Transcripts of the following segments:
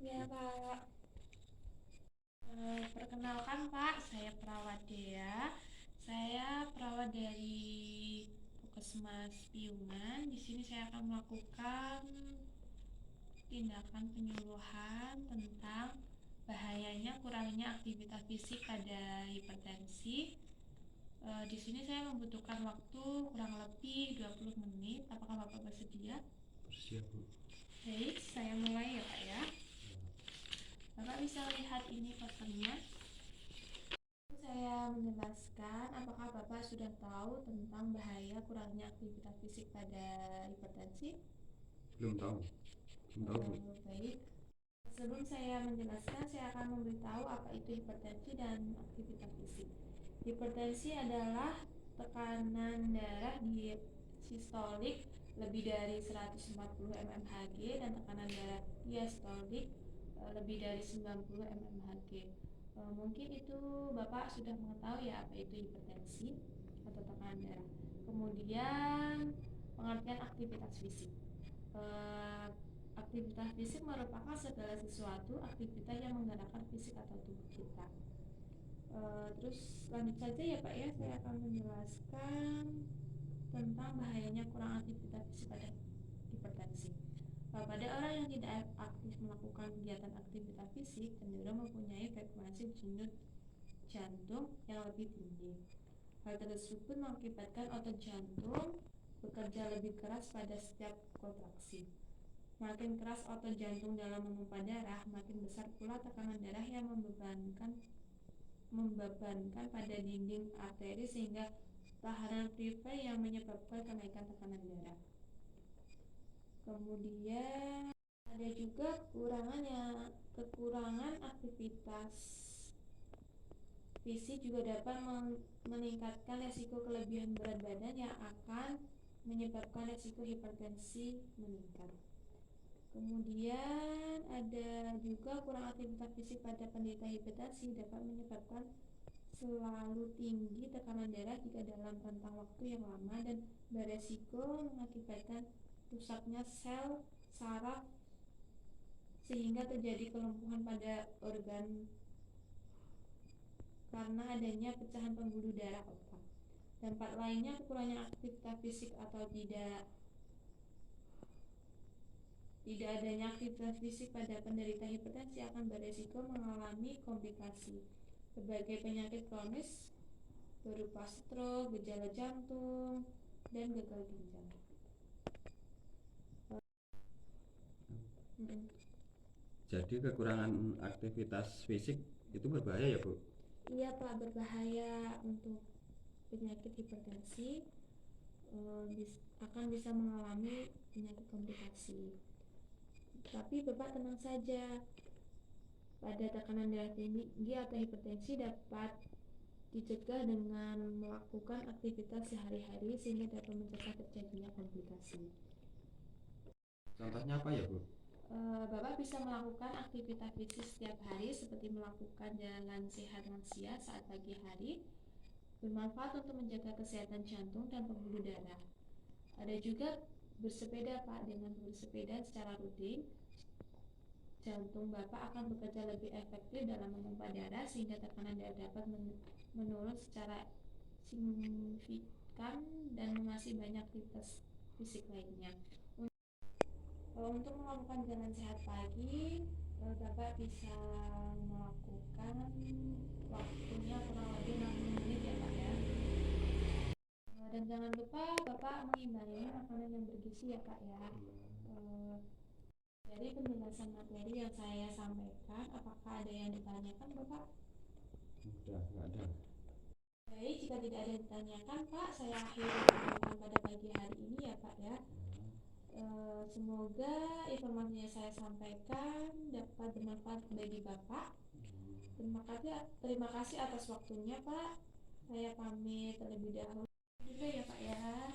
Ya, Pak. Perkenalkan, Pak, saya perawat Dea. Saya perawat dari Puskesmas Piungan. Di sini saya akan melakukan tindakan penyuluhan tentang bahayanya kurangnya aktivitas fisik pada hipertensi. Di sini saya membutuhkan waktu kurang lebih 20 menit. Apakah Bapak bersedia? Siap, Bu. Baik, saya mulai ya, Pak ya. Bapak bisa lihat ini posternya. Saya menjelaskan, apakah Bapak sudah tahu tentang bahaya kurangnya aktivitas fisik pada hipertensi? Belum tahu. Belum tahu, Bu. Baik. Sebelum saya menjelaskan, saya akan memberitahu apa itu hipertensi dan aktivitas fisik. Hipertensi adalah tekanan darah di sistolik lebih dari 140 mmHg dan tekanan darah diastolik lebih dari 90 mmHg. Mungkin itu Bapak sudah mengetahui ya apa itu hipertensi atau tekanan darah. Kemudian pengertian aktivitas fisik. Aktivitas fisik merupakan segala sesuatu aktivitas yang menggerakkan fisik atau tubuh kita. Terus lanjut saja ya Pak ya, saya akan menjelaskan tentang bahayanya kurang aktivitas fisik pada hipertensi. Pada orang yang tidak aktif melakukan kegiatan aktivitas fisik cenderung mempunyai frekuensi denyut jantung yang lebih tinggi. Hal tersebut mengakibatkan otot jantung bekerja lebih keras pada setiap kontraksi. Makin keras otot jantung dalam memompa darah, makin besar pula tekanan darah yang membebankan pada dinding arteri sehingga tahanan primer yang menyebabkan kenaikan tekanan darah. Kemudian ada juga kekurangan aktivitas fisik juga dapat meningkatkan resiko kelebihan berat badan yang akan menyebabkan resiko hipertensi meningkat. Kemudian ada juga kurang aktivitas fisik pada penderita hipertensi dapat menyebabkan selalu tinggi tekanan darah jika dalam rentang waktu yang lama dan beresiko mengakibatkan rusaknya sel saraf sehingga terjadi kelumpuhan pada organ karena adanya pecahan pembuluh darah otak. Dampak lainnya kekurangan aktivitas fisik atau tidak adanya aktivitas fisik pada penderita hipertensi akan beresiko mengalami komplikasi berbagai penyakit kronis berupa stroke, gejala jantung, dan gagal ginjal. Jadi kekurangan aktivitas fisik itu berbahaya ya, Bu? Iya Pak, berbahaya untuk penyakit hipertensi, akan bisa mengalami penyakit komplikasi. Tapi Bapak tenang saja, pada tekanan darah tinggi atau hipertensi dapat dicegah dengan melakukan aktivitas sehari-hari sehingga dapat mencegah terjadinya komplikasi. Contohnya apa ya, Bu? Bapak bisa melakukan aktivitas fisik setiap hari seperti melakukan jalan sehat lansia saat pagi hari, bermanfaat untuk menjaga kesehatan jantung dan pembuluh darah. Ada juga bersepeda Pak, dengan bersepeda secara rutin jantung Bapak akan bekerja lebih efektif dalam memompa darah sehingga tekanan darah dapat menurun secara signifikan dan masih banyak aktivitas fisik lainnya. Untuk melakukan jalan sehat pagi, Bapak bisa melakukan waktunya kurang lebih 60 menit ya Pak ya. Dan jangan lupa Bapak mengimbangi makanan yang bergizi ya Pak ya. Dari penjelasan materi yang saya sampaikan, apakah ada yang ditanyakan Bapak? Sudah, nggak ada. Baik, jika tidak ada yang ditanyakan Pak, saya akhiri pertemuan pada pagi hari ini ya Pak ya. Semoga informasi yang saya sampaikan dapat bermanfaat bagi Bapak. Terima kasih atas waktunya Pak. Saya pamit terlebih dahulu juga ya Pak ya.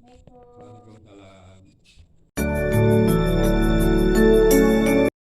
Assalamualaikum. Waalaikumsalam.